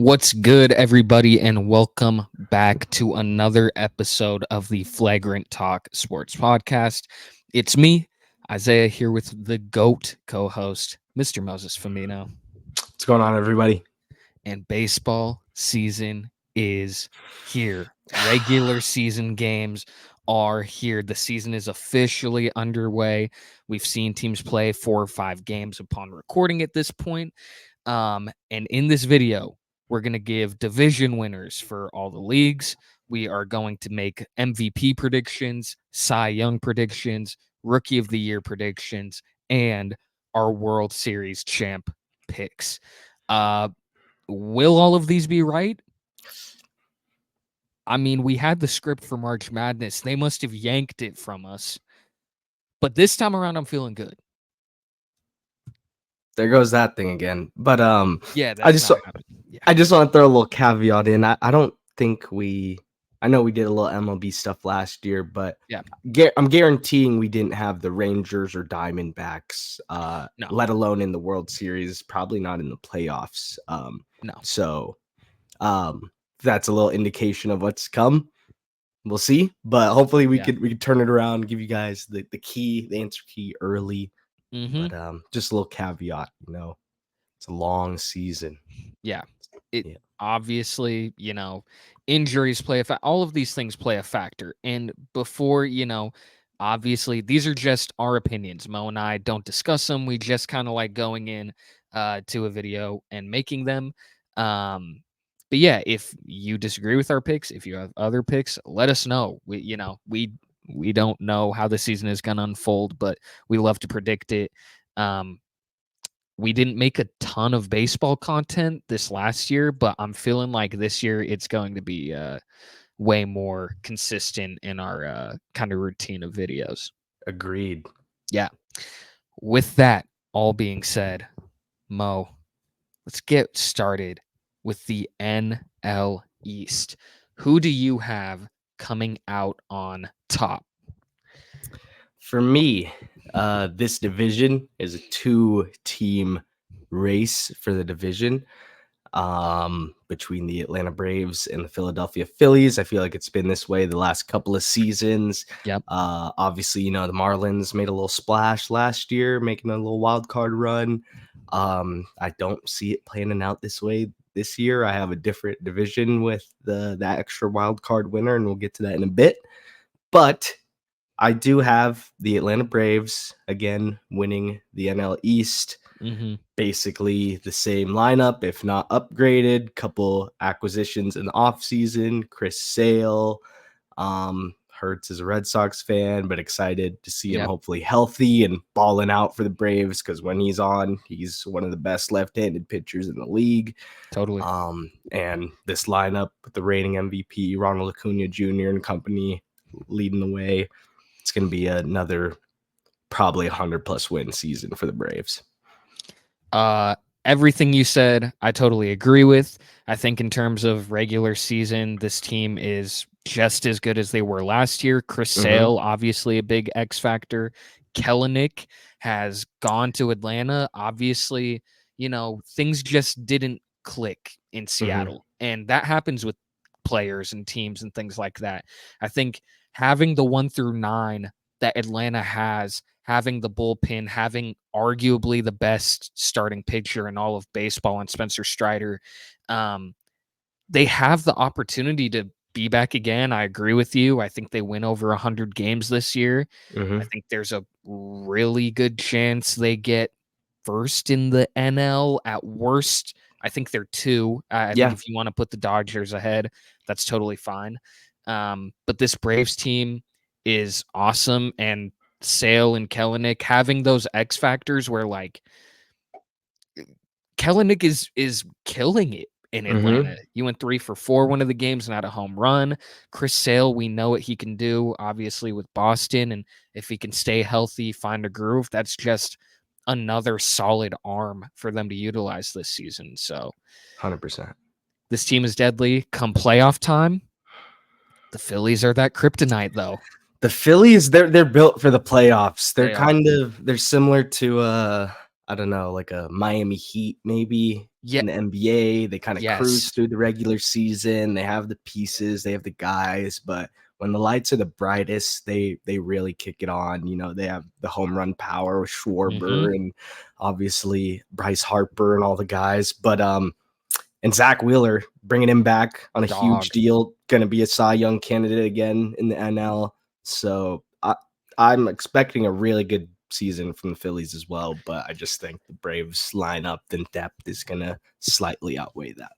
What's good, everybody, and welcome back to another episode of the Flagrant Talk Sports Podcast. It's me, Isaiah, here with the GOAT co-host, Mr. Moses Firmino. What's going on, everybody? And baseball season is here. Regular season games are here. The season is officially underway. We've seen teams play 4 or 5 games upon recording at this point. And in this video, we're going to give division winners for all the leagues. We are going to make MVP predictions, Cy Young predictions, Rookie of the Year predictions, and our World Series champ picks. Will all of these be right? I mean, we had the script for March Madness. They must have yanked it from us. But this time around, I'm feeling good. There goes that thing again. But Yeah, I just want to throw a little caveat in. I don't think I know we did a little MLB stuff last year, but yeah, I'm guaranteeing we didn't have the Rangers or Diamondbacks, no. let alone in the World Series, probably not in the playoffs. No. So that's a little indication of what's come. We'll see, but hopefully we could turn it around and give you guys the answer key early. Mm-hmm. But just a little caveat, it's a long season. Yeah. Obviously, injuries play all of these things play a factor. And before, obviously these are just our opinions. Mo and I don't discuss them. We just kind of like going in to a video and making them. But yeah, if you disagree with our picks, if you have other picks, let us know. We don't know how the season is going to unfold, but we love to predict it. We didn't make a ton of baseball content this last year, but I'm feeling like this year it's going to be way more consistent in our kind of routine of videos. Agreed. Yeah. With that all being said, Mo, let's get started with the NL East. Who do you have coming out on top? For me, this division is a 2-team race for the division between the Atlanta Braves and the Philadelphia Phillies. I feel like it's been this way the last couple of seasons. Yep. Obviously, the Marlins made a little splash last year, making a little wild card run. I don't see it planning out this way this year. I have a different division with that extra wild card winner, and we'll get to that in a bit. But I do have the Atlanta Braves again winning the NL East. Mm-hmm. Basically the same lineup, if not upgraded. Couple acquisitions in the offseason. Chris Sale. Hurts is a Red Sox fan, but excited to see him hopefully healthy and balling out for the Braves, because when he's on, he's one of the best left-handed pitchers in the league. Totally. And this lineup with the reigning MVP, Ronald Acuna Jr. and company leading the way, it's going to be another probably 100+ win season for the Braves. Everything you said, I totally agree with. I think in terms of regular season, this team is just as good as they were last year. Chris Sale, obviously a big X factor. Kelenic has gone to Atlanta. Obviously, things just didn't click in Seattle. And that happens with players and teams and things like that. I think having the 1 through 9 that Atlanta has, having the bullpen, having arguably the best starting pitcher in all of baseball and Spencer Strider, they have the opportunity to be back again. I agree with you. I think they win over 100 games this year. I think there's a really good chance they get first in the NL. At worst, I think they're 2. I think if you want to put the Dodgers ahead, that's totally fine. But this Braves team is awesome, and Sale and Kelenic having those X factors where like Kelenic is killing it in Atlanta. He went 3 for 4 one of the games and had a home run. Chris Sale, we know what he can do, obviously, with Boston, and if he can stay healthy, find a groove, that's just another solid arm for them to utilize this season. So 100%. This team is deadly. Come playoff time, the Phillies are that kryptonite, though. The Phillies, they're built for the playoffs. They're similar to I don't know, like a Miami Heat maybe Yeah. in the NBA. They kind of cruise Yes. through the regular season. They have the pieces, they have the guys, but when the lights are the brightest, they really kick it on. You know, they have the home run power with Mm-hmm. Schwarber and obviously Bryce Harper and all the guys. But and Zach Wheeler, bringing him back on a huge Dog. deal, going to be a Cy Young candidate again in the NL. So I'm expecting a really good season from the Phillies as well, but I just think the Braves lineup and depth is going to slightly outweigh that.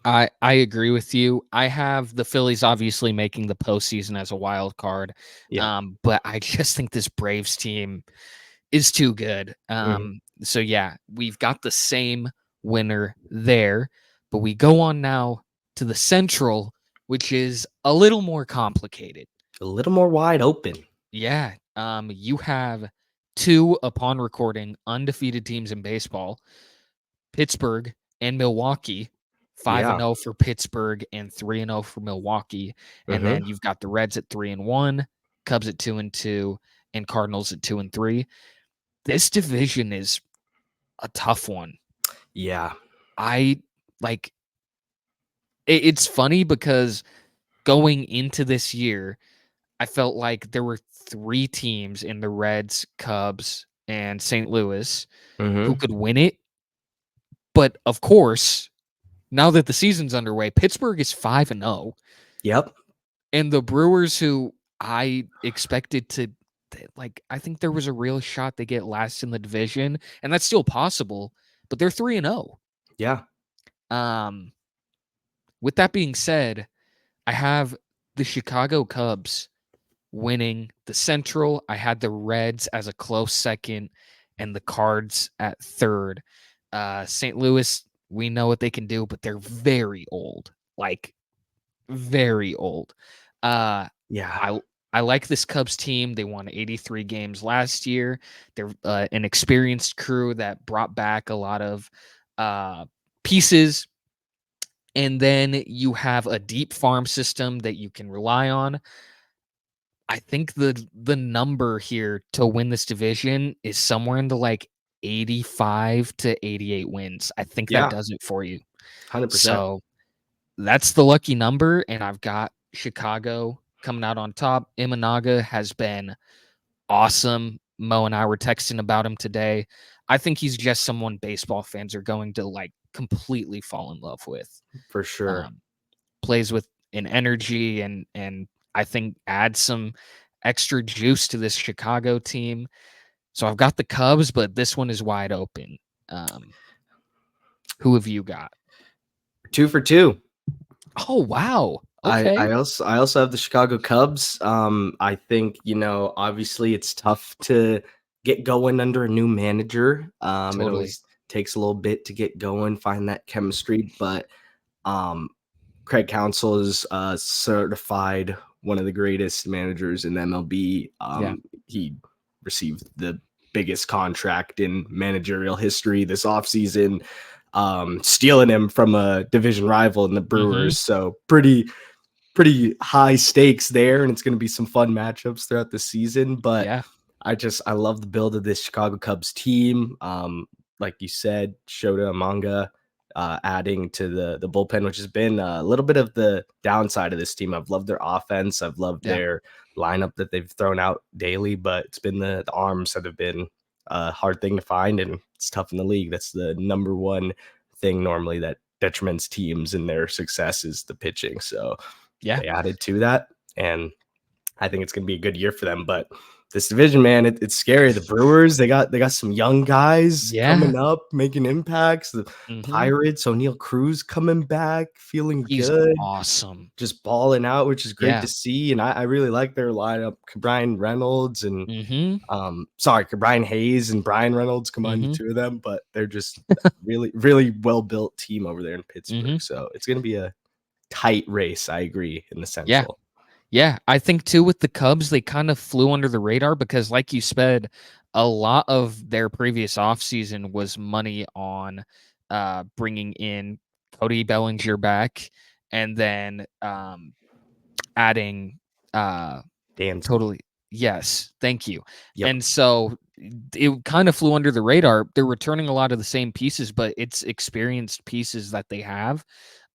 I agree with you. I have the Phillies obviously making the postseason as a wild card, Yeah. but I just think this Braves team is too good. Mhm. So yeah, we've got the same winner there, but we go on now to the Central, which is a little more complicated. A little more wide open. Yeah, you have two, upon recording, undefeated teams in baseball: Pittsburgh and Milwaukee. 5 and Yeah. 0 for Pittsburgh and 3 and 0 for Milwaukee. And Hmm. then you've got the Reds at 3 and 1, Cubs at 2 and 2, and Cardinals at 2 and 3. This division is a tough one. Yeah. I like it's funny because going into this year, I felt like there were three teams in the Reds, Cubs, and St. Louis who Hmm. could win it. But of course, now that the season's underway, Pittsburgh is 5 and 0, Yep. and the Brewers, who I expected to like, I think there was a real shot they get last in the division, and that's still possible, but they're 3 and 0. Yeah. Um with that being said, I have the Chicago Cubs winning the Central. I had the Reds as a close second and the Cards at third. St. Louis, we know what they can do, but they're very old. Like very old. Uh Yeah. I I like this Cubs team. They won 83 games last year. They're an experienced crew that brought back a lot of pieces, and then you have a deep farm system that you can rely on. I think the number here to win this division is somewhere in the like 85 to 88 wins. I think that Yeah. does it for you. 100%. So that's the lucky number, and I've got Chicago coming out on top. Imanaga has been awesome. Mo and I were texting about him today. I think he's just someone baseball fans are going to like completely fall in love with. For sure. Um, Plays with an energy and I think adds some extra juice to this Chicago team. So I've got the Cubs, but this one is wide open. Um, who have you got? 2 for 2. Oh wow. I Okay. I also I also have the Chicago Cubs. I think, obviously it's tough to get going under a new manager. It Totally. always takes a little bit to get going, find that chemistry, but um, Craig Counsell is certified one of the greatest managers in the MLB. Yeah. He received the biggest contract in managerial history this offseason, stealing him from a division rival in the Mhm. Brewers. So pretty high stakes there, and it's going to be some fun matchups throughout the season. But Yeah. I love the build of this Chicago Cubs team. Like you said, Shota Amanga adding to the bullpen, which has been a little bit of the downside of this team. I've loved their offense. I've loved Yeah. their lineup that they've thrown out daily, but it's been the arms that have been a hard thing to find, and it's tough in the league. That's the number one thing normally that detriments teams in their success is the pitching. So Yeah. they added to that, and I think it's going to be a good year for them. But this division, man, it's scary. The Brewers, they got some young guys Yeah. coming up, making impacts. The Mhm. Pirates, O'Neal Cruz coming back, feeling He's good, awesome. just balling out, which is great Yeah. to see. And I really like their lineup. Brian Reynolds and Mhm. Brian Hayes and Brian Reynolds combined the Mhm. two of them, but they're just really, really well built team over there in Pittsburgh. Mhm. So it's going to be a tight race. I agree in the Yeah. Central. Yeah, I think too with the Cubs, they kind of flew under the radar because, like you said, a lot of their previous offseason was money on bringing in Cody Bellinger back and then adding uh, Dansby. totally. Yes, thank you. Yep. And so it kind of flew under the radar. They're returning a lot of the same pieces, but it's experienced pieces that they have.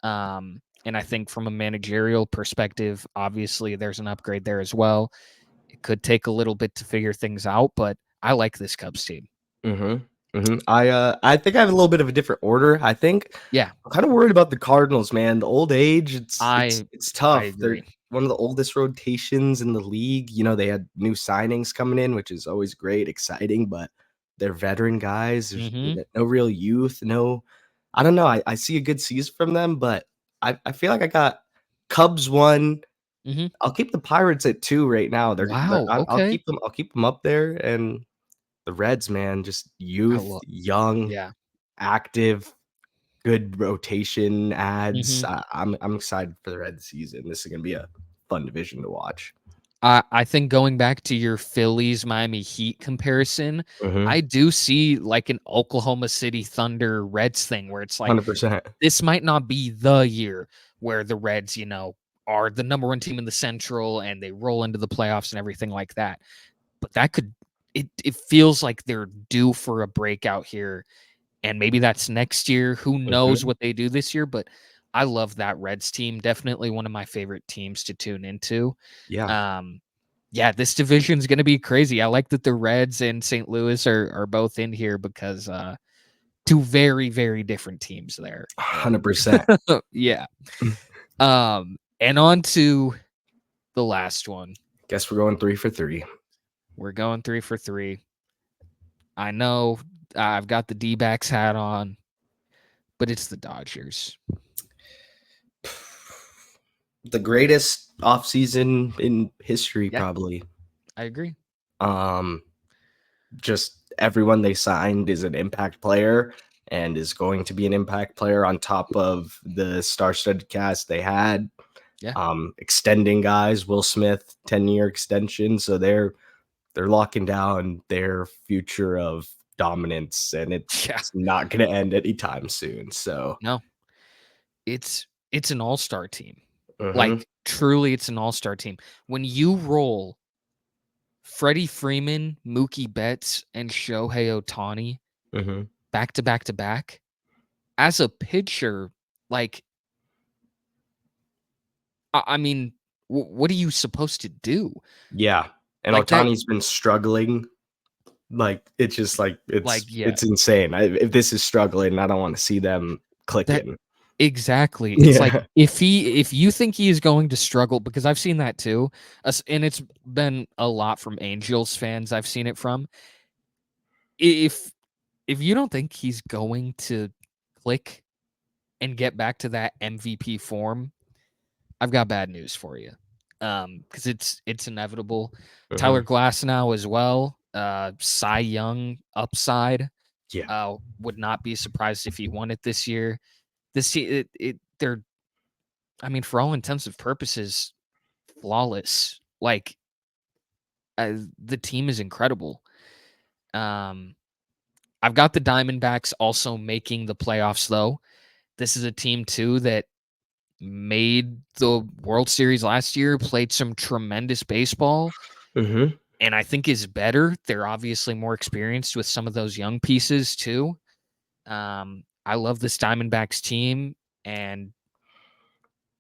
And I think from a managerial perspective, obviously there's an upgrade there as well. It could take a little bit to figure things out, but I like this Cubs team. I think I have a little bit of a different order. I think Yeah, I'm kind of worried about the Cardinals, man. The old age, I it's I tough. They're agree. one of the oldest rotations in the league. You know, they had new signings coming in, which is always great, exciting, but they're veteran guys. There's Mm-hmm. no real youth. No, I don't know. I see a good season from them, but I feel like I got Cubs one. Mm-hmm. I'll keep the Pirates at two right now. Wow. I'll Okay. keep them. I'll keep them up there, and the Reds, man, just I youth, love. young, Yeah. active, good rotation ads. Mm-hmm. I'm excited for the Red season. This is gonna be a fun division to watch. I think going back to your Phillies Miami Heat comparison, Mhm. I do see like an Oklahoma City Thunder Reds thing where it's like 100%. this might not be the year where the Reds, are the number one team in the Central and they roll into the playoffs and everything like that. But that could it feels like they're due for a breakout here. And maybe that's next year. Who knows Mhm. what they do this year? But I love that Reds team. Definitely one of my favorite teams to tune into. Yeah. Um, yeah, this division's gonna be crazy. I like that the Reds and St. Louis are both in here because two very, very different teams there. And 100%. yeah. And on to the last one. Guess we're going 3 for 3. We're going 3 for 3. I know I've got the D-backs hat on, but it's the Dodgers. The greatest offseason in history, Yeah, probably. I agree. Um, just everyone they signed is an impact player and is going to be an impact player on top of the star-studded cast they had. Yeah. Extending guys, Will Smith, 10-year extension, so they're locking down their future of dominance, and Yeah. it's not going to end anytime soon. So, No. It's an all-star team. mhm, Like truly it's an all-star team. When you roll Freddie Freeman, Mookie Betts, and Shohei Ohtani mhm. back to back to back, as a pitcher, like I mean, what are you supposed to do? Yeah, and Like that Otani's been struggling. Like it's just like yeah, it's insane. If this is struggling, I don't want to see them that clicking. exactly. It's like Yeah. if you think he is going to struggle, because I've seen that too, and it's been a lot from Angels fans I've seen it from. If if you don't think he's going to click and get back to that MVP form, I've got bad news for you. Because it's inevitable. Tyler Mhm. Glass now as well. Cy Young upside. Yeah. Would not be surprised if he won it this year. They're, I mean, for all intensive purposes, flawless. Like the team is incredible. Um, I've got the Diamondbacks also making the playoffs though. This is a team too that made the World Series last year, played some tremendous baseball, Mhm. and I think is better. They're obviously more experienced with some of those young pieces too. I love this Diamondbacks team, and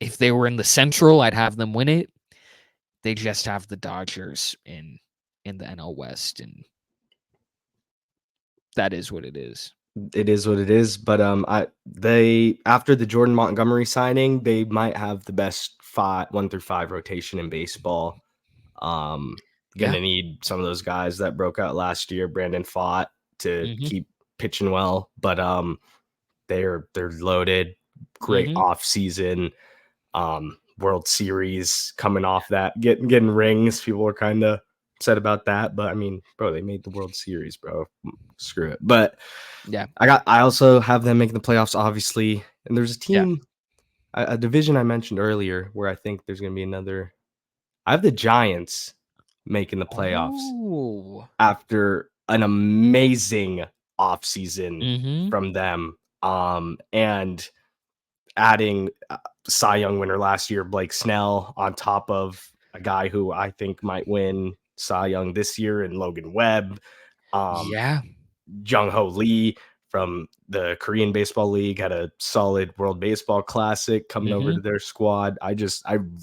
if they were in the Central, I'd have them win it. They just have the Dodgers in the NL West, and that is what it is. It is what it is, but I they after the Jordan Montgomery signing, they might have the best 1 through 5 rotation in baseball. Um, Yeah. Gonna need some of those guys that broke out last year, Brandon Fott, to Mm-hmm. keep pitching well. But they're loaded. Great Mm-hmm. off season. World Series coming off that, getting rings. People were kind of upset about that, but I mean, bro, they made the World Series, bro. Screw it. But Yeah. I also have them making the playoffs, obviously. And there's a Yeah. team, a division I mentioned earlier, where I think there's gonna be another. I have the Giants making the playoffs Oh. after an amazing offseason Mm-hmm. from them. And adding Cy Young winner last year, Blake Snell, on top of a guy who I think might win Cy Young this year and Logan Webb. Yeah. Jung Ho Lee from the Korean Baseball League had a solid World Baseball Classic coming over to Mhm. their squad. I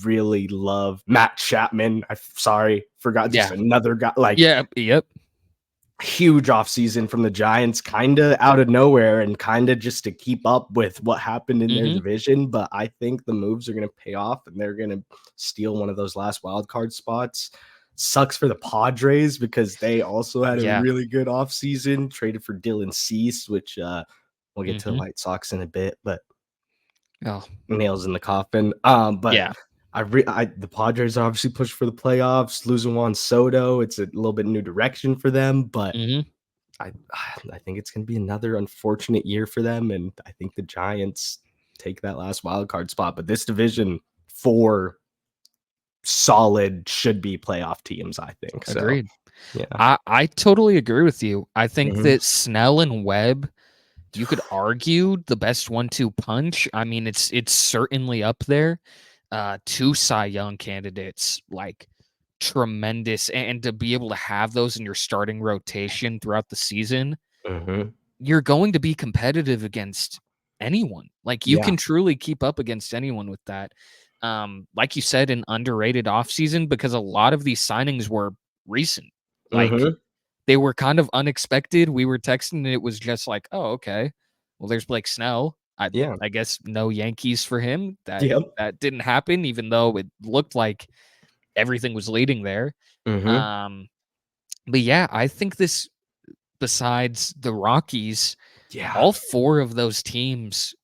really love Matt Chapman. I sorry, forgot just Yeah. another guy like Yeah. Yep. huge offseason from the Giants, kind of out of nowhere and kind of just to keep up with what happened in their Mhm. division. But I think the moves are going to pay off and they're going to steal one of those last wild card spots. Sucks for the Padres because they also had a Yeah. really good offseason, traded for Dylan Cease, which we'll get to the Mhm. White Sox in a bit, but Oh, nails in the coffin. But yeah. the Padres obviously pushed for the playoffs, losing Juan Soto. It's a little bit new direction for them, but Mhm. I I think it's gonna be another unfortunate year for them, and I think the Giants take that last wild card spot. But this division, 4 solid should be playoff teams, I think. So Agreed. yeah. I totally agree with you. I think Mhm. that Snell and Webb, you could argue the best 1-2 punch. I mean, it's certainly up there. 2 Cy Young candidates, like, tremendous, and to be able to have those in your starting rotation throughout the season, Mhm. you're going to be competitive against anyone. Like, you Yeah. can truly keep up against anyone with that. Like you said, an underrated offseason because a lot of these signings were recent. Like, Mhm. they were kind of unexpected. We were texting and it was just like, "Oh, okay. Well, there's Blake Snell. Yeah. I guess no Yankees for him." Yep. That didn't happen even though it looked like everything was leading there. Mhm. Um, but yeah, I think this besides the Rockies, Yeah. all 4 of those teams,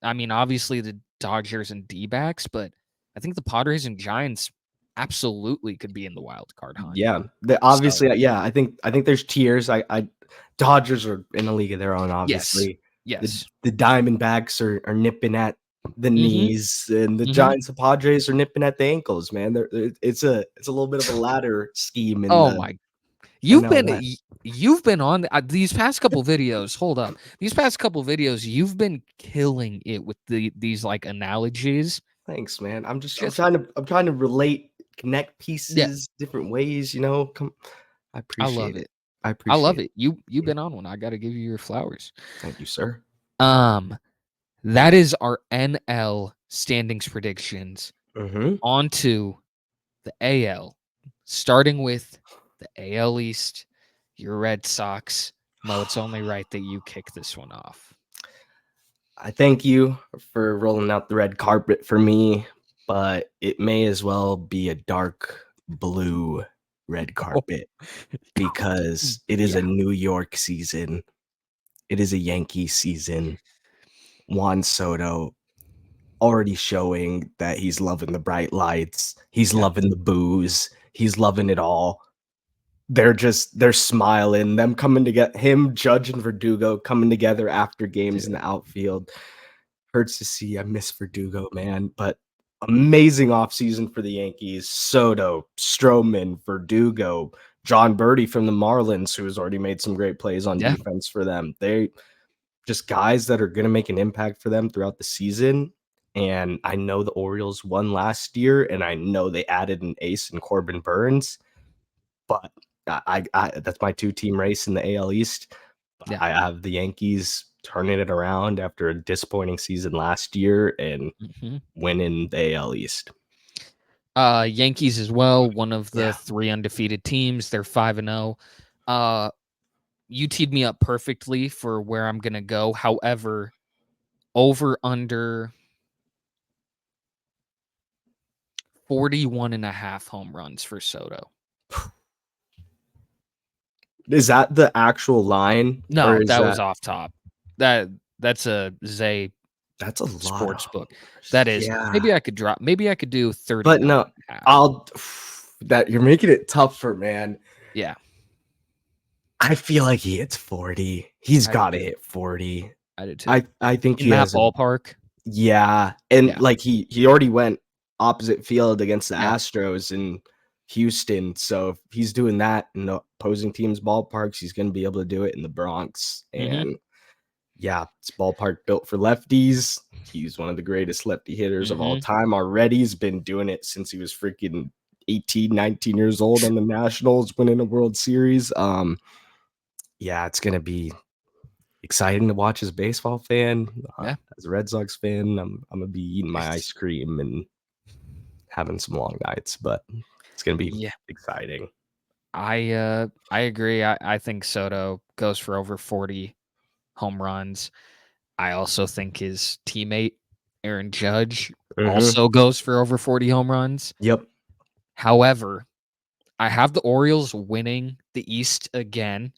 I mean, obviously the Dodgers and D-backs, but I think the Padres and Giants absolutely could be in the wild card hunt. Yeah. The So, obviously, yeah, I think there's tiers. I Dodgers are in a league of their own, yes. obviously. The Yes. the Diamondbacks are nipping at the Mhm. knees, and the Mhm. Giants and Padres are nipping at the ankles, man. It's a little bit of a ladder scheme in Oh the my NL West. you've been on these past couple videos, hold up. These past couple videos, you've been killing it with these, like, analogies. Thanks, man. Just I'm trying to relate, connect yeah, pieces different ways, you know? Come I I love appreciate it. it. I I love appreciate it. it. You've Yeah. been on one. I gotta give you your flowers. Thank you, sir. Um, that is our NL standings predictions. Mhm. On to the AL, starting with the AL East, your Red Sox. Mo, it's only right that you kick this one off. I thank you for rolling out the red carpet for me, but it may as well be a dark blue red carpet because it is a Yeah, New York season. It is a Yankee season. Juan Soto already showing that he's loving the bright lights. He's yeah, loving the booze. He's loving it all. They're smiling. Them coming to get him, Judge and Verdugo coming together after games in dude. the outfield. Hurts to see. I miss Verdugo, man, but amazing offseason for the Yankees. Soto, Stroman, Verdugo, John Birdie from the Marlins, who has already made some great plays on Yeah, defense for them. They just guys that are going to make an impact for them throughout the season. And I know the Orioles won last year, and I know they added an ace in Corbin Burns, but I that's my two-team race in the AL East. yeah. I have the Yankees turning it around after a disappointing season last year and Mhm. winning the AL East. Yankees as well, one of the Yeah. 3 undefeated teams. They're 5-0. Uh, you teed me up perfectly for where I'm gonna go. However, over under 41.5 home runs for Soto. Is that the actual line or No, is that was that off top. That's a Zay that's a lot of sports book. homers. That is. Yeah. Maybe I could do But 39 no, and a half. I'll that you're making it tougher, man. Yeah, I feel like he hits 40. He's I do gotta too. hit 40. I do too. I think In he that has a ballpark. yeah, and, Yeah, like, he already went opposite field against the yeah. Astros in Houston, so if he's doing that in the opposing team's ballparks, he's gonna be able to do it in the Bronx, Mhm, and yeah, it's ballpark built for lefties. He's one of the greatest lefty hitters of all mhm. time already. He's been doing it since he was freaking 18, 19 years old on the Nationals, winning a World Series. yeah, it's gonna be exciting to watch as a baseball fan. Yeah. As a Red Sox fan, I'm gonna be eating my ice cream and having some long nights, but it's gonna be Yeah. exciting. I agree. I think Soto goes for over 40 home runs. I also think his teammate Aaron Judge Mm-hmm. also goes for over 40 home runs. Yep. However, I have the Orioles winning the East again.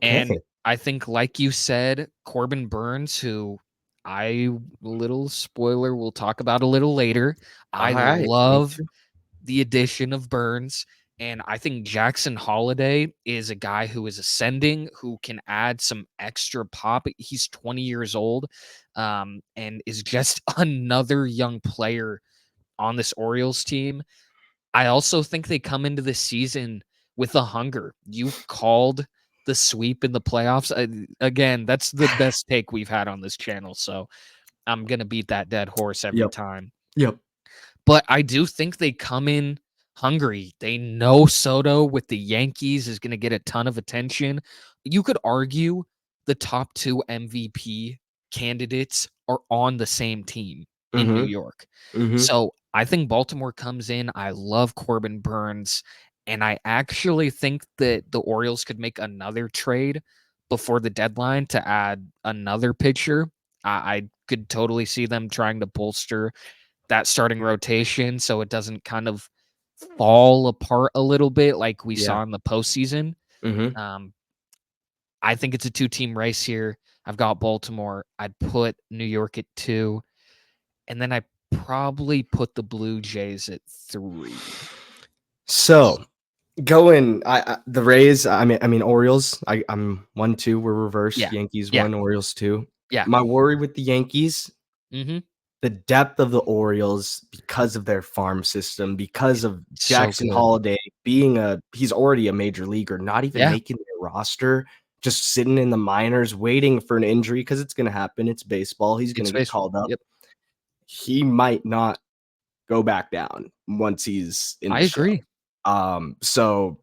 And Okay. I think, like you said, Corbin Burns, who I, little spoiler, we'll talk about a little later. I All right. Me love too. the addition of Burns. And I think Jackson Holiday is a guy who is ascending, who can add some extra pop. He's 20 years old, and is just another young player on this Orioles team. I also think they come into the season with a hunger. You called the sweep in the playoffs. Again, that's the best take we've had on this channel. So I'm going to beat that dead horse every Yep. time. Yep. But I do think they come in hungry. They know Soto with the Yankees is going to get a ton of attention. You could argue the top 2 MVP candidates are on the same team in New Mm-hmm. York. Mm-hmm. So I think Baltimore comes in. I love Corbin Burns. And I actually think that the Orioles could make another trade before the deadline to add another pitcher. I could totally see them trying to bolster that starting rotation so it doesn't kind of fall apart a little bit like we Yeah. saw in the postseason. Mm-hmm. Um, I think it's a 2-team race here. I've got Baltimore. I'd put New York at 2, and then I probably put the Blue Jays at 3. So going, the Rays. I mean Orioles. I'm 1-2. We're reversed. Yeah. Yankees Yeah. 1, Orioles 2. Yeah. My worry with the Yankees, Mhm. the depth of the Orioles because of their farm system, because of So Jackson good. Holiday he's already a major leaguer, not even Yeah. making their roster, just sitting in the minors waiting for an injury because it's gonna happen. It's baseball. He's It's gonna get baseball. called up. Yep. He might not go back down once he's in I the show. agree. So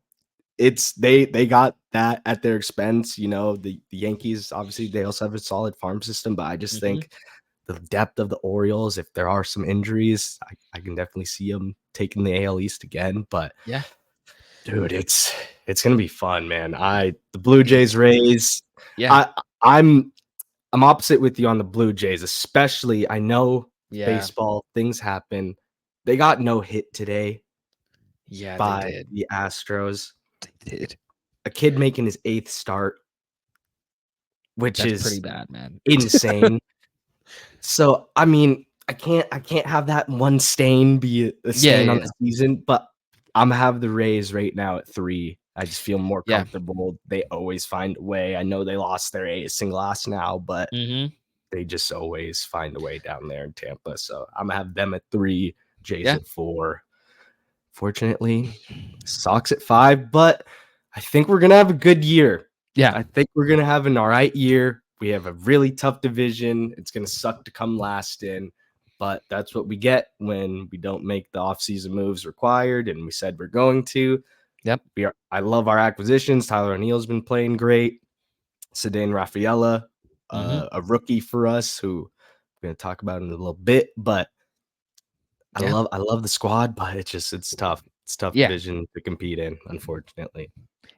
it's they got that at their expense. The Yankees obviously they also have a solid farm system, but I just Mhm. think the depth of the Orioles, if there are some injuries, I can definitely see them taking the AL East again. But Yeah. dude, it's gonna be fun, man. The Blue Jays It's Rays. yeah. I I'm I'm opposite with you on the Blue Jays, especially I know Yeah. baseball things happen. They got no hit today Yeah, they by did. the Astros. They did. A kid making his 8th start, which That's pretty is bad, man. insane. So, I mean, I can't have that one stain be a Yeah, stain on yeah. the season, but Imma have the Rays right now at 3. I just feel more Yeah. comfortable. They always find a way. I know they lost their ace in glass now, but Mhm. they just always find a way down there in Tampa. So Imma have them at 3, Jays Yeah. at 4. Fortunately, Sox at 5, but I think we're gonna have a good year. Yeah. I think we're gonna have an alright year. We have a really tough division. It's gonna suck to come last in, but that's what we get when we don't make the offseason moves required, and we said we're going to. Yep. I love our acquisitions. Tyler O'Neill's been playing great. Ceddanne Rafaela, Mhm. a rookie for us who we're gonna talk about in a little bit, but Yeah. I love the squad, but it's tough. It's a tough Yeah. division to compete in, unfortunately.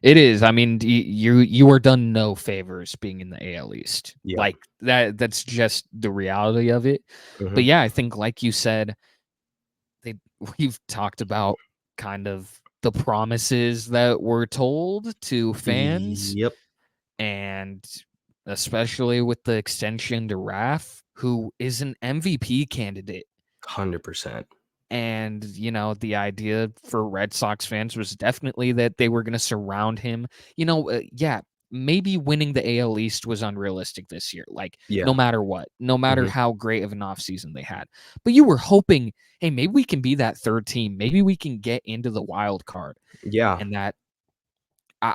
It is. I mean, you are done no favors being in the AL East. Yep. Like that's just the reality of it. But Mhm. yeah, I think like you said, they we've talked about kind of the promises that were told to fans, Yep. and especially with the extension to Raf, who is an MVP candidate. 100%. And, the idea for Red Sox fans was definitely that they were going to surround him. Yeah, maybe winning the AL East was unrealistic this year. Like, no Yeah. matter what, no matter Mhm. how great of an offseason they had. But you were hoping, hey, maybe we can be that third team. Maybe we can get into the wild card. Yeah. And that uh,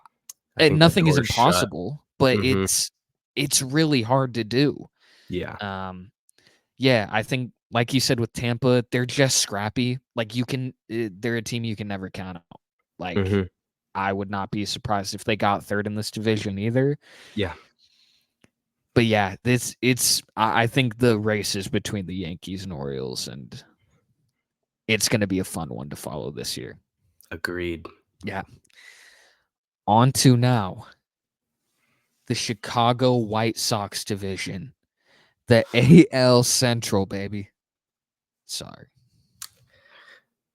I think the nothing is door's shut. impossible, but Mhm. it's really hard to do. Yeah. Um, yeah, I think, like you said with Tampa, they're just scrappy. Like they're a team you can never count out. Like Mhm. I would not be surprised if they got third in this division either. Yeah. But yeah, I think the race is between the Yankees and Orioles, and it's going to be a fun one to follow this year. Agreed. Yeah. On to now the Chicago White Sox division, the AL Central, baby. Sorry.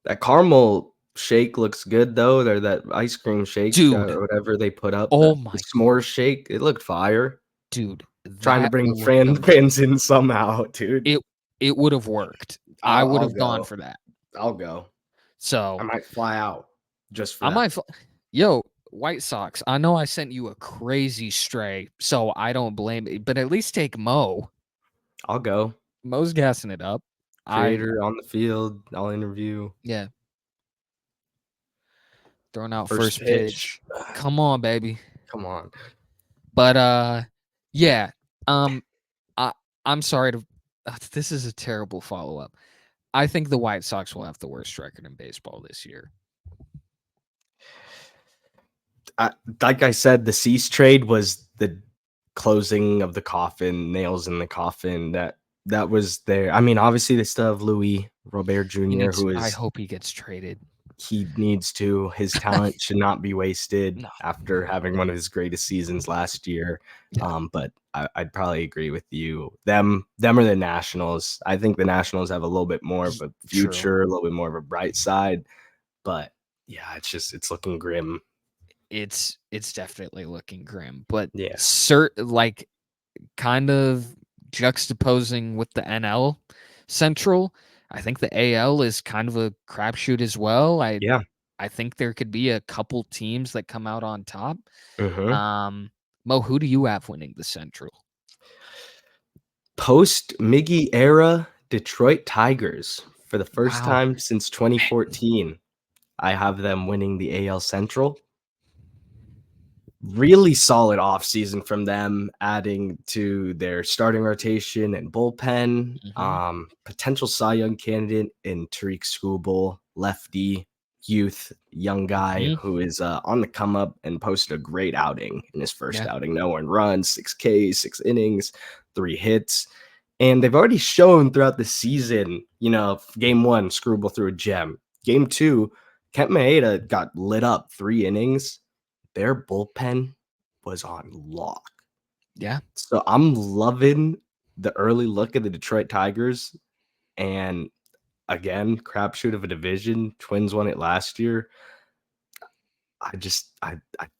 That caramel shake looks good though. They're that ice cream shake, Dude. whatever they put up. Oh The my s'more shake, it looked fire. dude, Trying to that bring looked fans in somehow, dude. it would have worked. I would I'll have gone go. for that. I'll go. I So might fly out just for I that. might yo, White Sox. I know I sent you a crazy stray, so I don't blame it, but at least take Mo. I'll go. Mo's gassing it up. Creator on the field. I'll interview. Yeah. Throwing out First first pitch. Come on, baby. Come on. But yeah. I I'm sorry to this is a terrible follow-up. I think the White Sox will have the worst record in baseball this year. Like I said, the Cease trade was the closing of the coffin, nails in the coffin. That was there. I mean, obviously they still have Louis Robert Jr., I hope he gets traded. he needs to. His talent should not be wasted No. after having one of his greatest seasons last year. Yeah. But I'd probably agree with you. Them or the Nationals. I think the Nationals have a little bit more of a future, a little bit more of a bright side. But yeah, it's looking grim. It's definitely looking grim, but Yeah, like kind of juxtaposing with the NL Central. I think the AL is kind of a crapshoot as well. I think there could be a couple teams that come out on top. Mo, who do you have winning the Central? Post Miggy era Detroit Tigers for the first Wow. time since 2014. I have them winning the AL Central. Really solid offseason from them, adding to their starting rotation and bullpen. Potential Cy Young candidate in Tariq Skubal, lefty, youth, young guy who is on the come up and posted a great outing in his first outing. No one runs, 6 Ks, 6 innings, 3 hits. And they've already shown throughout the season, game 1, Skubal threw a gem. Game 2, Kent Maeda got lit up 3 innings. Their bullpen was on lock. Yeah. So I'm loving the early look at the Detroit Tigers. And again, crapshoot of a division. Twins won it last year. I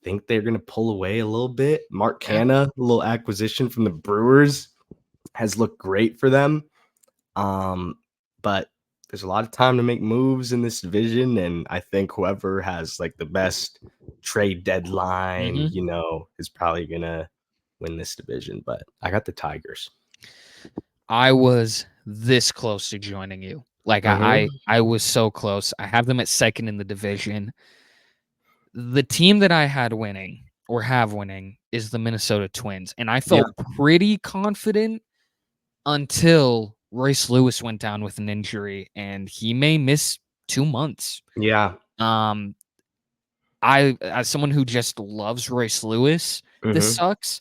think they're gonna pull away a little bit. Mark Canha, a little acquisition from the Brewers, has looked great for them. But there's a lot of time to make moves in this division, and I think whoever has like the best trade deadline, is probably gonna win this division. But I got the Tigers. I was this close to joining you. Like I was so close. I have them at second in the division. The team that I had winning or have winning is the Minnesota Twins, and I felt pretty confident until Royce Lewis went down with an injury, and he may miss 2 months. Yeah. I, as someone who just loves Royce Lewis, this sucks,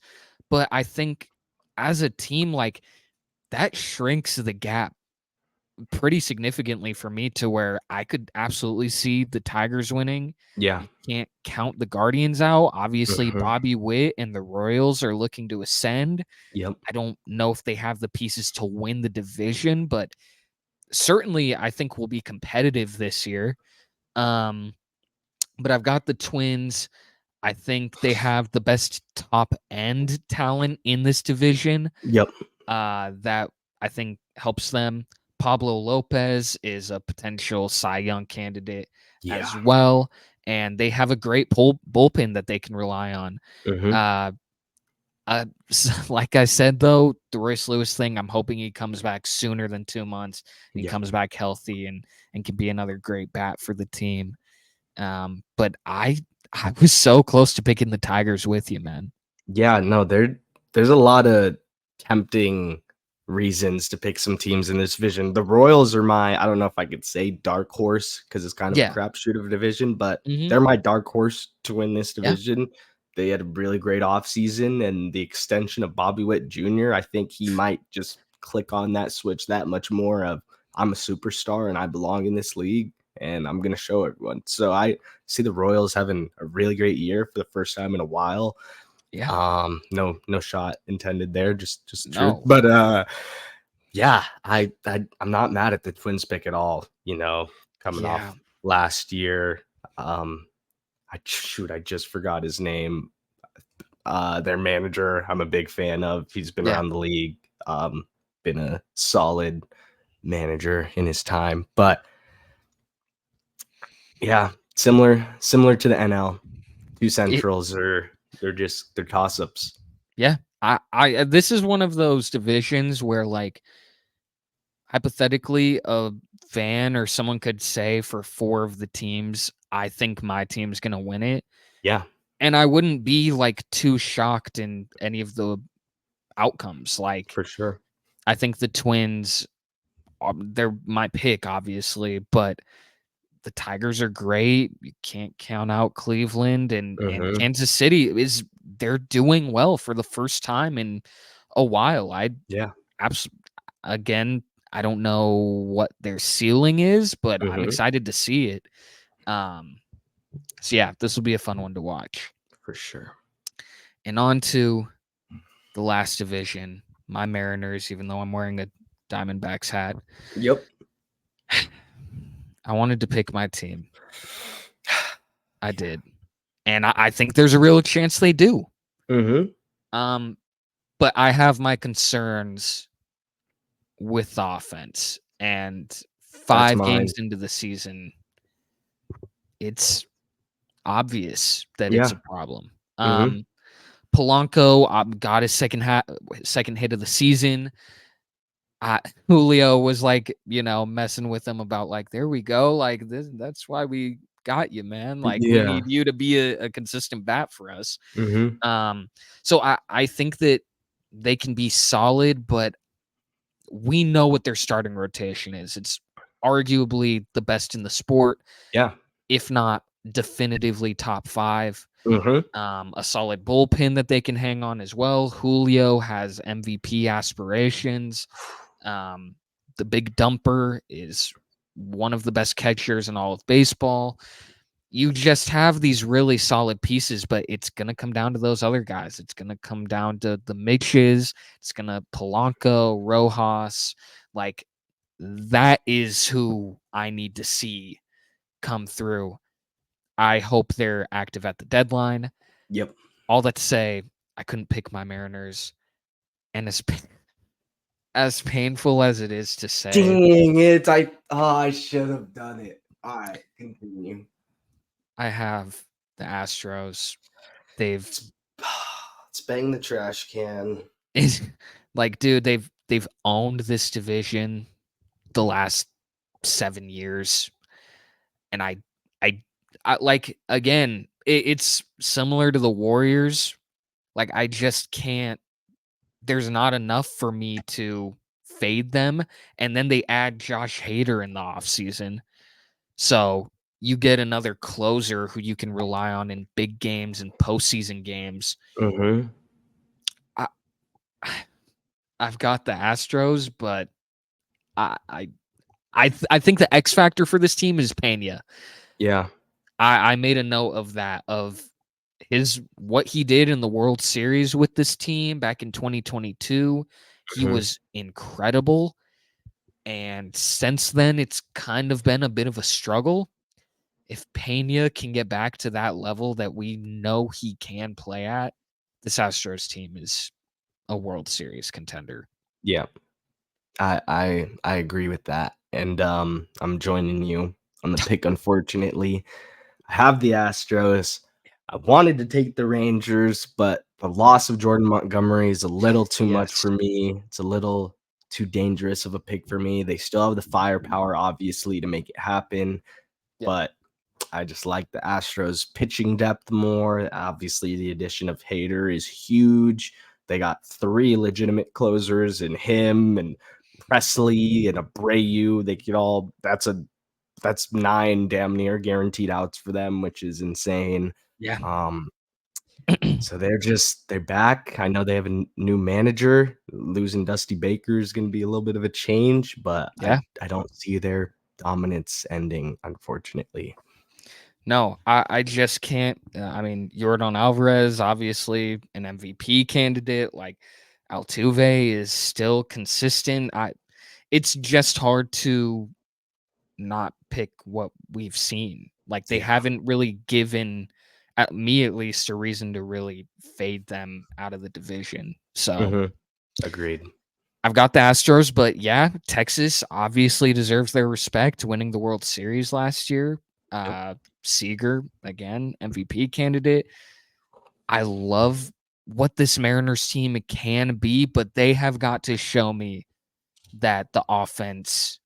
but I think as a team, like that shrinks the gap pretty significantly for me to where I could absolutely see the Tigers winning. Yeah. You can't count the Guardians out. Obviously, Bobby Witt and the Royals are looking to ascend. Yep. I don't know if they have the pieces to win the division, but certainly I think we'll be competitive this year. But I've got the Twins. I think they have the best top end talent in this division. Yep. That I think helps them. Pablo Lopez is a potential Cy Young candidate as well. And they have a great bullpen that they can rely on. Like I said, though, the Royce Lewis thing, I'm hoping he comes back sooner than 2 months. He comes back healthy and can be another great bat for the team. But I was so close to picking the Tigers with you, man. Yeah, no, there's a lot of tempting reasons to pick some teams in this division. The Royals are I don't know if I could say dark horse because it's kind of a Yeah. crapshoot of a division, but Hmm. they're my dark horse to win this Yeah. division. They had a really great offseason, and the extension of Bobby Witt Jr., I think he might just click on that switch that much more of I'm a superstar and I belong in this league and I'm going to show everyone. So I see the Royals having a really great year for the first time in a while. Yeah. No shot intended there, just the truth. No. But yeah, I'm not mad at the Twins pick at all. Coming Yeah. off last year, I just forgot his name. Their manager, I'm a big fan of. He's been Yeah. around the league, been a solid manager in his time. But yeah, similar to the NL. Two It, Centrals they're toss-ups. yeah. I this is one of those divisions where, like, hypothetically, a fan or someone could say for 4 of the teams, I think my team's gonna win it, Yeah, and I wouldn't be, like, too shocked in any of the outcomes. Like, for sure. I think the Twins, they're my pick, obviously, but the Tigers are great. You can't count out Cleveland, and Mhm. Kansas City they're doing well for the first time in a while. I Yeah. abs again, I don't know what their ceiling is, but I'm Mhm. excited to see it. Um, so yeah, this will be a fun one to watch. For sure. And on to the last division, my Mariners, even though I'm wearing a Diamondbacks hat. Yep. I wanted to pick my team. I did. And I think there's a real chance they do. Mhm. Um, but I have my concerns with the offense. And That's 5 games mine. into the season, it's obvious that it's a Yeah. problem. Mhm. Polanco got his second hit of the season. Julio was like, messing with him about, like, there we go, like, that's why we got you, man. Like, we Yeah. need you to be a consistent bat for us. Mhm. Um, so I think that they can be solid, but we know what their starting rotation is. It's arguably the best in the sport, Yeah. if not definitively top 5. Mhm. A solid bullpen that they can hang on as well. Julio has MVP aspirations. Um, the big dumper is one of the best catchers in all of baseball. You just have these really solid pieces, but it's going to come down to those other guys. It's going to come down to the Mitches. It's going to Polanco, Rojas. Like, that is who I need to see come through. I hope they're active at the deadline. Yep. All that to say, I couldn't pick my Mariners. And as painful as it is to say, Dang it. I should have done it. All right, continue. I have the Astros. They've Let's, let's bang the trash can. is like, dude, they've owned this division the last 7 years, and I, I like, again, it's similar to the Warriors. Like, I just can't. There's not enough for me to fade them, and then they add Josh Hader in the offseason. So you get another closer who you can rely on in big games and postseason games. Mhm. I, I've got the Astros, but I I I think the X factor for this team is Pena. Yeah. I made a note of that, of what he did in the World Series with this team back in 2022. He Mhm. was incredible. And since then, it's kind of been a bit of a struggle. If Pena can get back to that level that we know he can play at, this Astros team is a World Series contender. Yeah. I agree with that. And I'm joining you on the pick, unfortunately. I have the Astros. I wanted to take the Rangers, but the loss of Jordan Montgomery is a little too much Yes. for me. It's a little too dangerous of a pick for me. They still have the firepower, obviously, to make it happen, Yeah. but I just like the Astros pitching depth more. Obviously, the addition of Hader is huge. they got 3 legitimate closers in him and Presley and Abreu. They could all that's 9 damn near guaranteed outs for them, which is insane. Yeah. So they're back. I know they have a new manager. Losing Dusty Baker is going to be a little bit of a change, but Yeah. I don't see their dominance ending, unfortunately. No, I just can't. I mean, Yordan Alvarez, obviously an MVP candidate. Like Altuve is still consistent. It's just hard to not pick what we've seen. Like they Yeah. haven't really given at me at least a reason to really fade them out of the division. So Agreed. I've got the Astros, but yeah, Texas obviously deserves their respect, winning the World Series last year. Yep. Seager, again, MVP candidate. I love what this Mariners team can be, but they have got to show me that the offense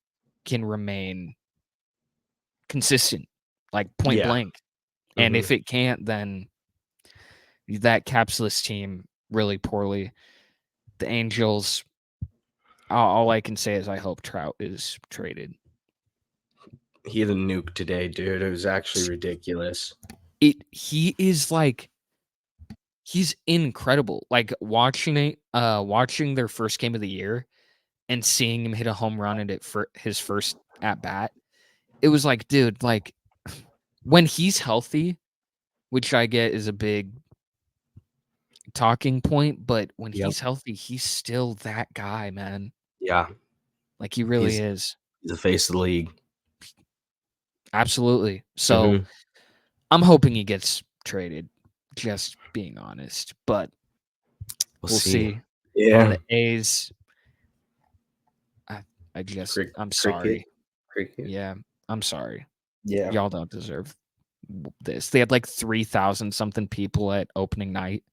can remain consistent, like point Yeah. blank. And if it can't, then that caps this team really poorly. The Angels, all I can say is I hope Trout is traded. He had a nuke today, dude. It was actually ridiculous. He is like he's incredible. Like watching their first game of the year and seeing him hit a home run at it for his first at bat. It was like, dude, like when he's healthy, which I get is a big talking point, but when Yep. he's healthy, he's still that guy, man. Yeah. Like he really is. He's the face of the league. Absolutely. So I'm hoping he gets traded, just being honest. But we'll see. Yeah. And the A's, I'm sorry. Cricket. Yeah, I'm sorry. Yeah. Y'all don't deserve this. They had like 3,000 something people at opening night.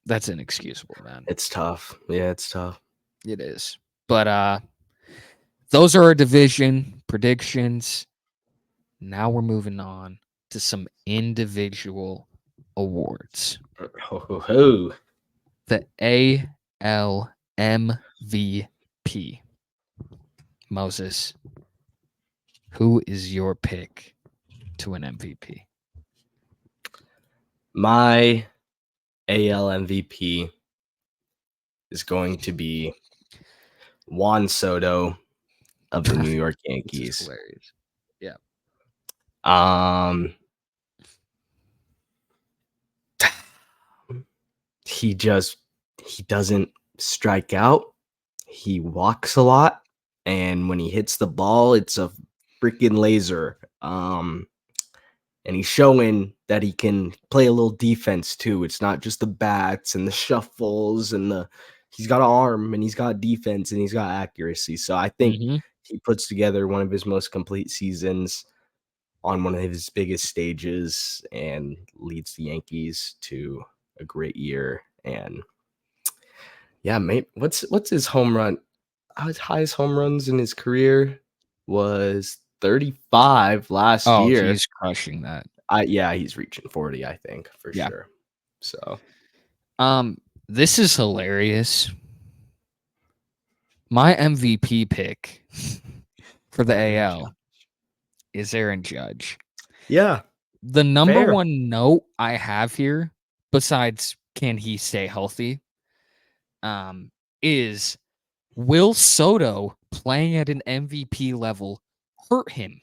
That's inexcusable, man. It's tough. Yeah, it's tough. It is. But those are our division predictions. Now we're moving on to some individual awards. Ho, ho, ho. The ALMVP. Moses, who is your pick to an MVP? My AL MVP is going to be Juan Soto of the New York Yankees. Hilarious. Yeah. He doesn't strike out. He walks a lot, and when he hits the ball, it's a freaking laser. And he's showing that he can play a little defense too. It's not just the bats and the shuffles and he's got an arm and he's got defense and he's got accuracy. So I think he puts together one of his most complete seasons on one of his biggest stages and leads the Yankees to a great year. And yeah, mate, what's his home run? His highest home runs in his career was 35 last year. He's crushing that. He's reaching 40, I think, for sure. So, this is hilarious. My MVP pick for the AL is Aaron Judge. Yeah. The number one note I have here, besides can he stay healthy, is will Soto playing at an MVP level hurt him?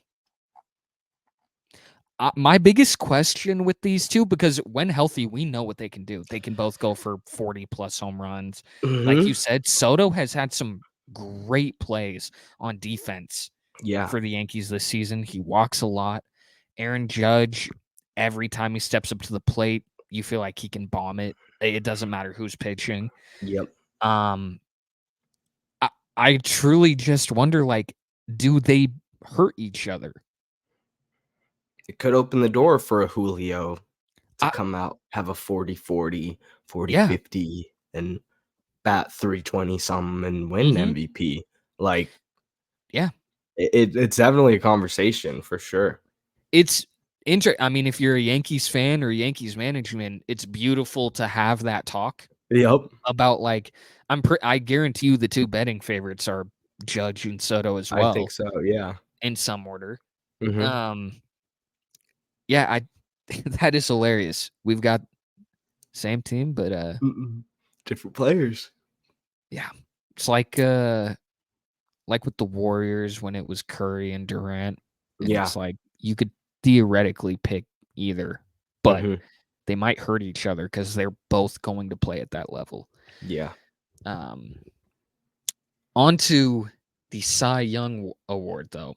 My biggest question with these two, because when healthy, we know what they can do. They can both go for 40 plus home runs. Like you said, Soto has had some great plays on defense for the Yankees this season. He walks a lot. Aaron Judge, every time he steps up to the plate, you feel like he can bomb it. It doesn't matter who's pitching. Yep. I truly just wonder, like, do they hurt each other? It could open the door for a Julio to come out, have a 40-40, 40-50, and bat 320 something and win MVP. Like, yeah, it's definitely a conversation for sure. It's I mean, if you're a Yankees fan or Yankees management, it's beautiful to have that talk Yep. about like I guarantee you the two betting favorites are Judge and Soto as I think well so. Yeah. in some order. Mm-hmm. Um, yeah, I that is hilarious. We've got same team, but Different players. yeah, it's like with the Warriors when it was Curry and Durant, and Yeah. it's like you could theoretically pick either, but Mm-hmm. they might hurt each other because they're both going to play at that level. Yeah. Um, On to the Cy Young Award, though,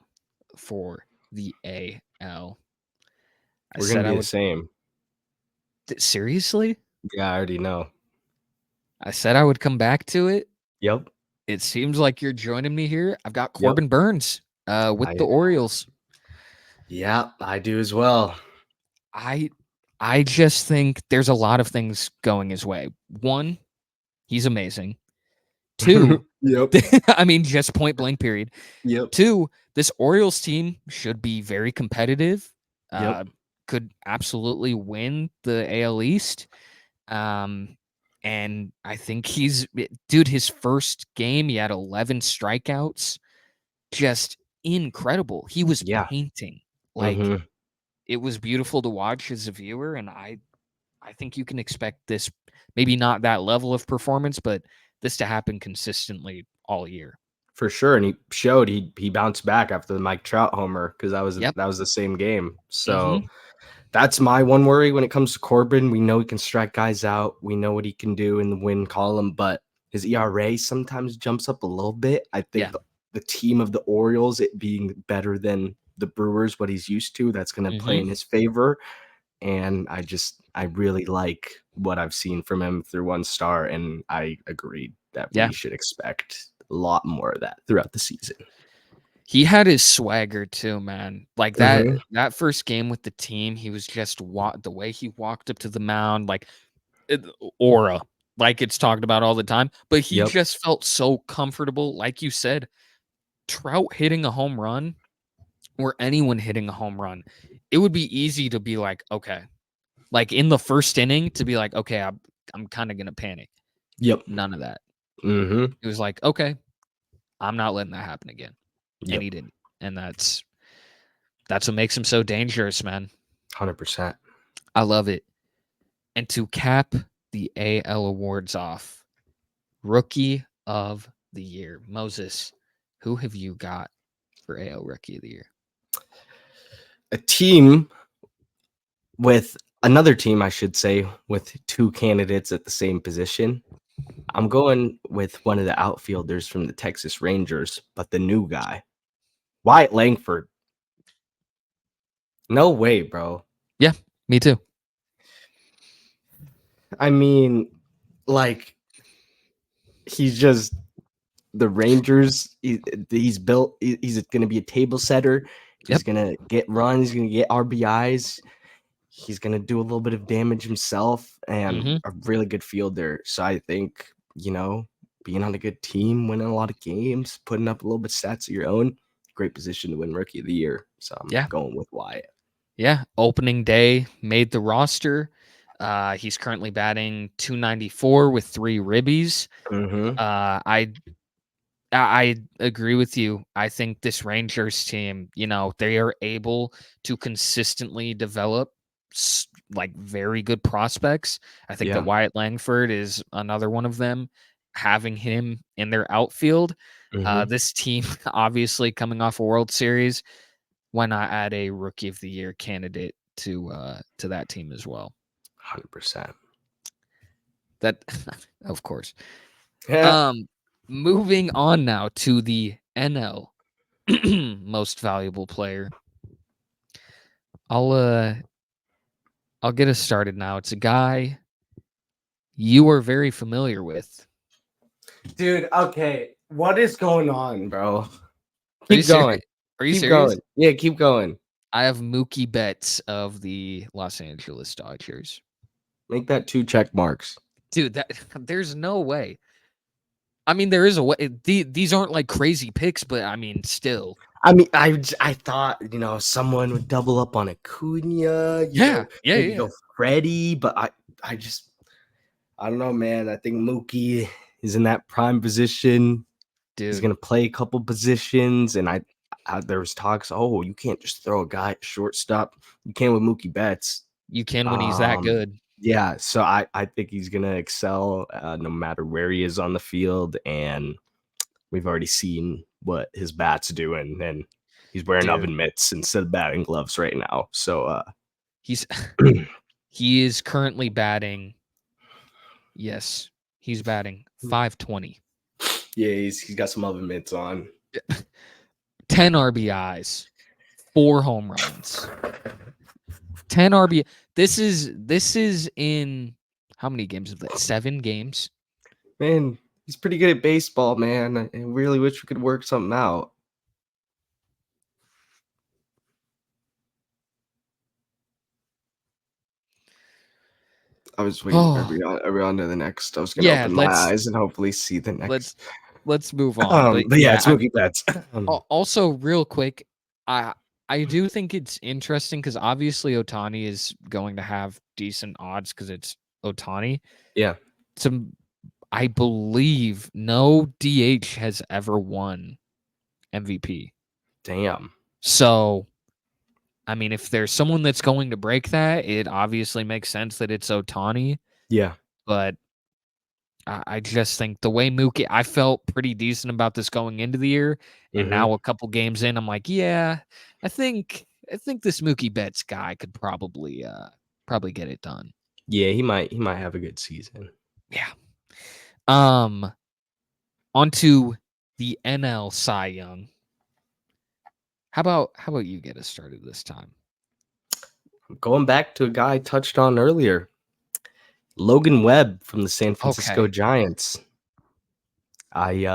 for the AL. I We're gonna said I be the would. same. Seriously? Yeah, I already know. I said I would come back to it. Yep. It seems like you're joining me here. I've got Yep. Corbin Burns with I the Orioles. Yeah, I do as well. I I just think there's a lot of things going his way. One, he's amazing. Two, Yep. I mean, just point blank period. Yep. Two, this Orioles team should be very competitive. Yep. Could absolutely win the AL East. And I think dude, his first game, he had 11 strikeouts. Just incredible. He was Yeah. painting. Like Mm-hmm. it was beautiful to watch as a viewer, and I think you can expect this, maybe not that level of performance, but this to happen consistently all year. For sure. And he showed he bounced back after the Mike Trout homer because Yep. that was the same game. So Mhm. that's my one worry when it comes to Corbin. We know he can strike guys out. We know what he can do in the win column, but his ERA sometimes jumps up a little bit. I think Yeah. the team of the Orioles, it being better than the Brewers, what he's used to, that's going to play Mhm. in his favor. And I really like what I've seen from him through one star. And I agreed that Yeah. we should expect a lot more of that throughout the season. He had his swagger too, man. Like Mm-hmm. that first game with the team, he was just the way he walked up to the mound, like aura, like it's talked about all the time. But he Yep. just felt so comfortable, like you said. Trout hitting a home run or anyone hitting a home run, it would be easy to be like, okay, like in the first inning, to be like, okay, I'm kind of gonna panic. Yep. None of that. Mm-hmm. It was like, okay, I'm not letting that happen again, and Yep. he didn't, and that's what makes him so dangerous, man. 100%. I love it. And to cap the AL awards off, Rookie of the Year, Moses. Who have you got for AL Rookie of the Year? A team with another team, I should say, with two candidates at the same position. I'm going with one of the outfielders from the Texas Rangers, but the new guy, Wyatt Langford. No way, bro. Yeah, me too. I mean, like, he's just the Rangers. He's built. He's going to be a table setter. He's Yep. going to get runs. He's going to get RBIs. He's going to do a little bit of damage himself and Mm-hmm. a really good fielder. So I think, being on a good team, winning a lot of games, putting up a little bit of stats of your own, great position to win Rookie of the Year. So I'm Yeah. going with Wyatt. Yeah. Opening day made the roster. He's currently batting 294 with 3 ribbies. Mm-hmm. I agree with you. I think this Rangers team, they are able to consistently develop like very good prospects. I think that Yeah. Wyatt Langford is another one of them. Having him in their outfield, Mm-hmm. this team obviously coming off a World Series, why not add a Rookie of the Year candidate to that team as well? 100%. That, of course. Yeah. Moving on now to the NL most valuable player. I'll get us started now. It's a guy you are very familiar with. Dude, okay. What is going on, bro? Are you Keep serious? going. Are you Keep serious? going. Yeah, keep going. I have Mookie Betts of the Los Angeles Dodgers. Make that 2 check marks. Dude, that there's no way. I mean, there is a way. These aren't like crazy picks, but I mean, still. I mean, I thought, someone would double up on Acuna, Yeah, yeah, maybe yeah, go Freddie, but I don't know, man. I think Mookie is in that prime position. He's dude. gonna play a couple positions, and there was talks. Oh, you can't just throw a guy at shortstop. You can with Mookie Betts. You can when he's that good. Yeah, so I think he's gonna excel no matter where he is on the field, and we've already seen what his bat's doing, and he's wearing Dude, oven mitts instead of batting gloves right now. So he's he is currently batting. Yes, he's batting 520. yeah, he's got some oven mitts on. 10 RBIs, 4 home runs. 10 RBI. This is in how many games of that? 7 games. Man, he's pretty good at baseball, man. I really wish we could work something out. I was waiting for Oh, everyone to the next. I was gonna yeah, open my eyes and hopefully see the let's next. let's move on. But But yeah, yeah, it's Mookie Betts. also real quick, I do think it's interesting because obviously Otani is going to have decent odds because it's Otani. Yeah, Some I believe no DH has ever won MVP. damn. So I mean, if there's someone that's going to break that, it obviously makes sense that it's Otani. Yeah. But I just think the way Mookie, I felt pretty decent about this going into the year, and Hmm. now a couple games in, I'm like, yeah, I think this Mookie Betts guy could probably get it done. Yeah, he might have a good season. Yeah. Um, onto the NL Cy Young. How about you get us started this time? Going back to a guy I touched on earlier, Logan Webb from the San Francisco Okay. Giants. I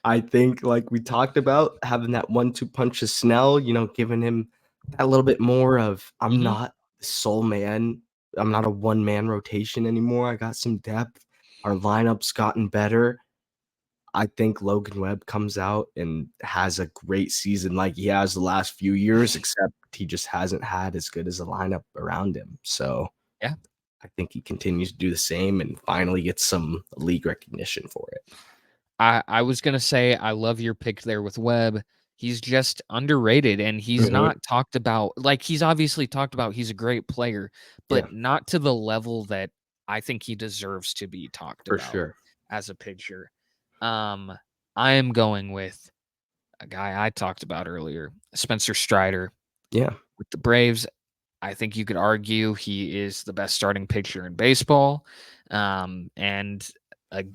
I think like we talked about having that 1-2 punch of Snell, giving him that little bit more of I'm Hmm. not the sole man. I'm not a one-man rotation anymore. I got some depth. Our lineup's gotten better. I think Logan Webb comes out and has a great season like he has the last few years, except he just hasn't had as good as a lineup around him. So Yeah. I think he continues to do the same and finally gets some league recognition for it. I was gonna say I love your pick there with Webb. He's just underrated and he's Mhm. not talked about like he's obviously talked about he's a great player, Yeah, but not to the level that I think he deserves to be talked for about sure. as a pitcher. Um, I am going with a guy I talked about earlier, Spencer Strider Yeah. with the Braves. I think you could argue he is the best starting pitcher in baseball. And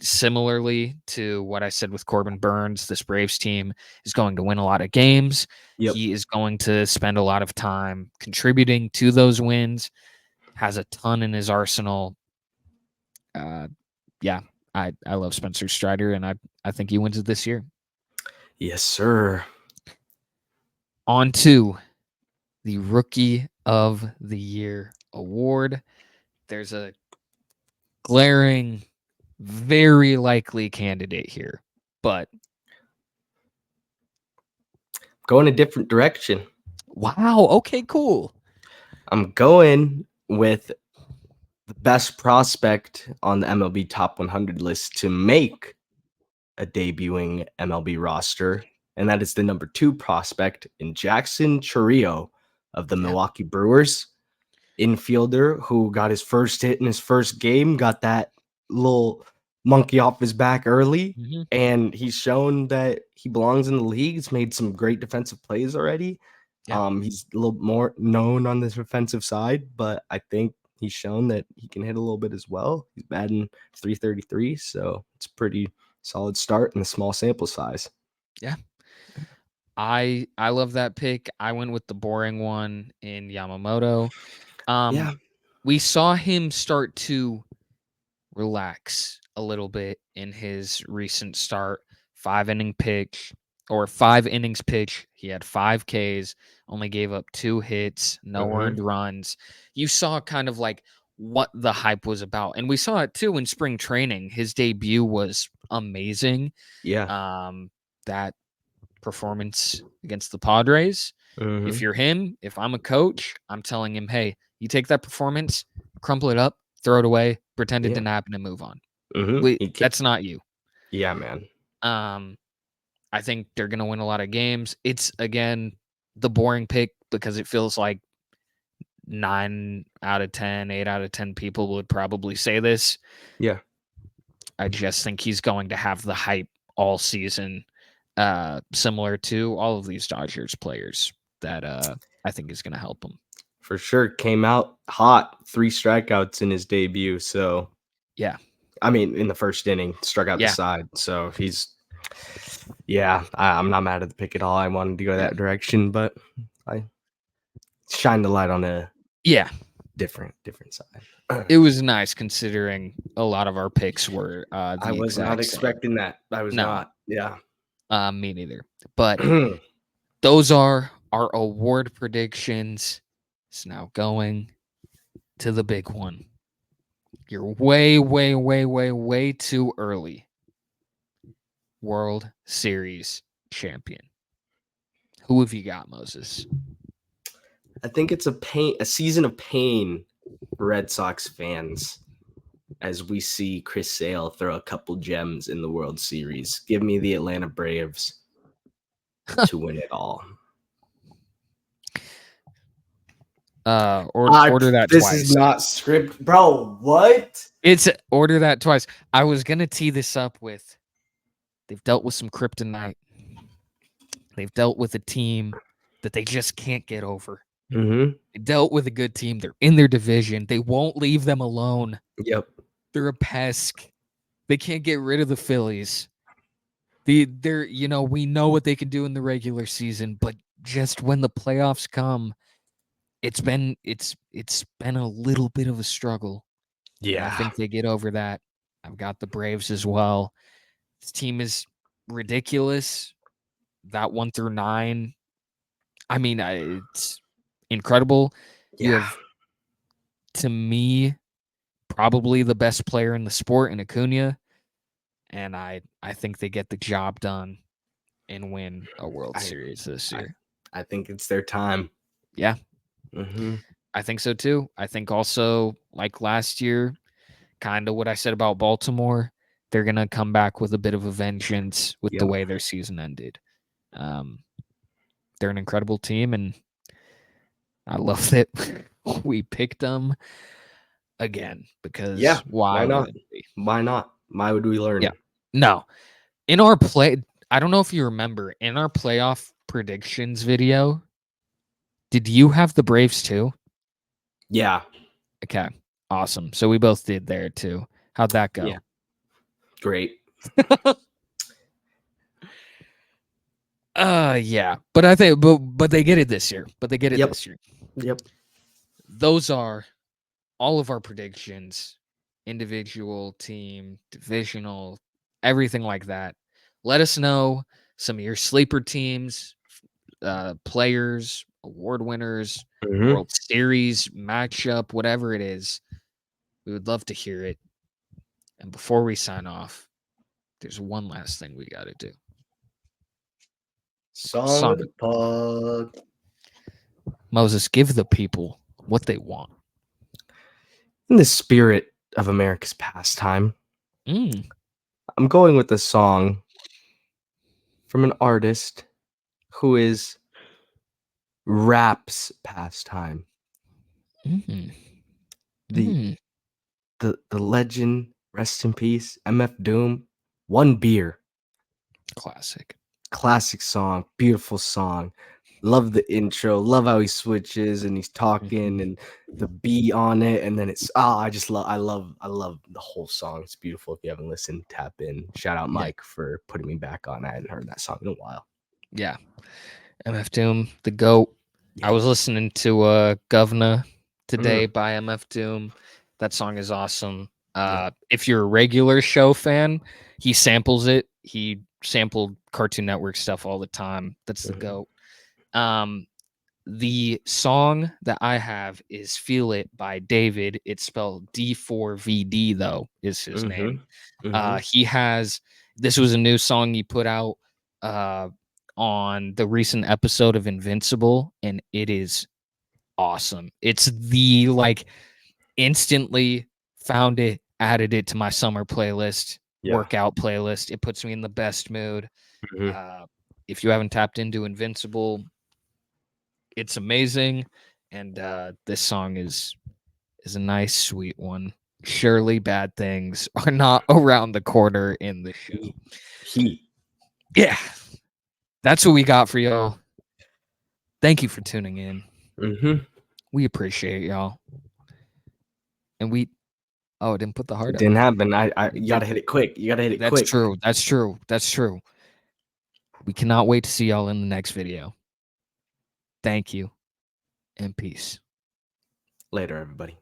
similarly to what I said with Corbin Burns, this Braves team is going to win a lot of games. Yep. He is going to spend a lot of time contributing to those wins, has a ton in his arsenal. Uh, yeah, I love Spencer Strider, and I think he wins it this year. Yes, sir. On to the Rookie of the Year award. There's a glaring, very likely candidate here, but Going a different direction. wow, okay, cool. I'm going with the best prospect on the MLB top 100 list to make a debuting MLB roster, and that is the number 2 prospect in Jackson Chourio of the Yeah. Milwaukee Brewers. Infielder who got his first hit in his first game, got that little monkey off his back early, Mhm. and he's shown that he belongs in the league. He's made some great defensive plays already. Yeah. He's a little more known on the defensive side, but I think he's shown that he can hit a little bit as well. He's batting 333, so it's pretty solid start in a small sample size. Yeah. I love that pick. I went with the boring one in Yamamoto. Yeah. We saw him start to relax a little bit in his recent start. 5 inning pitch or 5 innings pitch. He had 5 Ks, only gave up 2 hits, no Mhm. earned runs. You saw kind of like what the hype was about. And we saw it too in spring training. His debut was amazing. Yeah. That performance against the Padres. If you're him, if I'm a coach, I'm telling him, hey, you take that performance, crumple it up, throw it away, pretend it Yeah. didn't happen, and move on. He That's not you. Yeah, man. I think they're going to win a lot of games. It's, again, the boring pick because it feels like 9 out of 10, 8 out of 10 people would probably say this. Yeah. I just think he's going to have the hype all season, similar to all of these Dodgers players that I think is going to help him. For sure. Came out hot, 3 strikeouts in his debut. So, yeah. I mean, in the first inning, struck out the side. So I'm not mad at the pick at all. I wanted to go that direction, but I shined the light on a different side. It was nice considering a lot of our picks were I was not expecting that. I was not. Yeah. Me neither. But those are our award predictions. It's now going to the big one. You're way, way, way, way, way too early. World Series champion. Who have you got, Moses? I think it's a season of pain for Red Sox fans as we see Chris Sale throw a couple gems in the World Series. Give me the Atlanta Braves to win it all. Order that this twice. This is not script, bro. What? It's order that twice. I was gonna tee this up with. They've dealt with some kryptonite. They've dealt with a team that they just can't get over. They dealt with a good team. They're in their division. They won't leave them alone. Yep. They're a pest. They can't get rid of the Phillies. They're we know what they can do in the regular season, but just when the playoffs come, it's been a little bit of a struggle. Yeah. And I think they get over that. I've got the Braves as well. This team is ridiculous. That 1 through 9. I mean, it's incredible. Yeah. You have, to me, probably the best player in the sport in Acuna. And I think they get the job done and win a World Series this year. I think it's their time. Yeah. I think so too. I think also, like last year, kind of what I said about Baltimore, they're going to come back with a bit of a vengeance with the way their season ended. They're an incredible team, and I love that we picked them again because why not? Why not? Why would we learn? Yeah. No. In our play, I don't know if you remember, in our playoff predictions video, did you have the Braves too? Yeah. Okay. Awesome. So we both did there too. How'd that go? Yeah. Great. Yeah. But I think but they get it this year. This year. Yep. Those are all of our predictions, individual, team, divisional, everything like that. Let us know some of your sleeper teams, players, award winners, World Series matchup, whatever it is. We would love to hear it. And before we sign off, there's one last thing we got to do. Song of the pod. Moses, give the people what they want. In the spirit of America's pastime, I'm going with a song from an artist who is rap's pastime. The legend, rest in peace, MF Doom, One Beer. Classic song, beautiful song. Love the intro, love how he switches and he's talking and the beat on it, and then it's I love the whole song. It's beautiful. If you haven't listened, tap in. Shout out Mike for putting me back on. I hadn't heard that song in a while. Yeah. MF Doom, the GOAT. I was listening to Governor today by MF Doom. That song is awesome. If you're a regular show fan, he samples it. He sampled Cartoon Network stuff all the time. That's the GOAT. The song that I have is Feel It by David. It's spelled D4VD, though, is his name. He has, this was a new song he put out on the recent episode of Invincible, and it is awesome. It's the, like, instantly found it, added it to my summer playlist, workout playlist. It puts me in the best mood. If you haven't tapped into Invincible, it's amazing, and this song is a nice, sweet one. Surely bad things are not around the corner in the show. Heat. Yeah, that's what we got for y'all. Thank you for tuning in. We appreciate y'all. And we, oh, I didn't put the heart It up. didn't happen. You gotta hit it quick. You gotta hit it quick. That's true. That's true. That's true. We cannot wait to see y'all in the next video. Thank you, and peace. Later, everybody.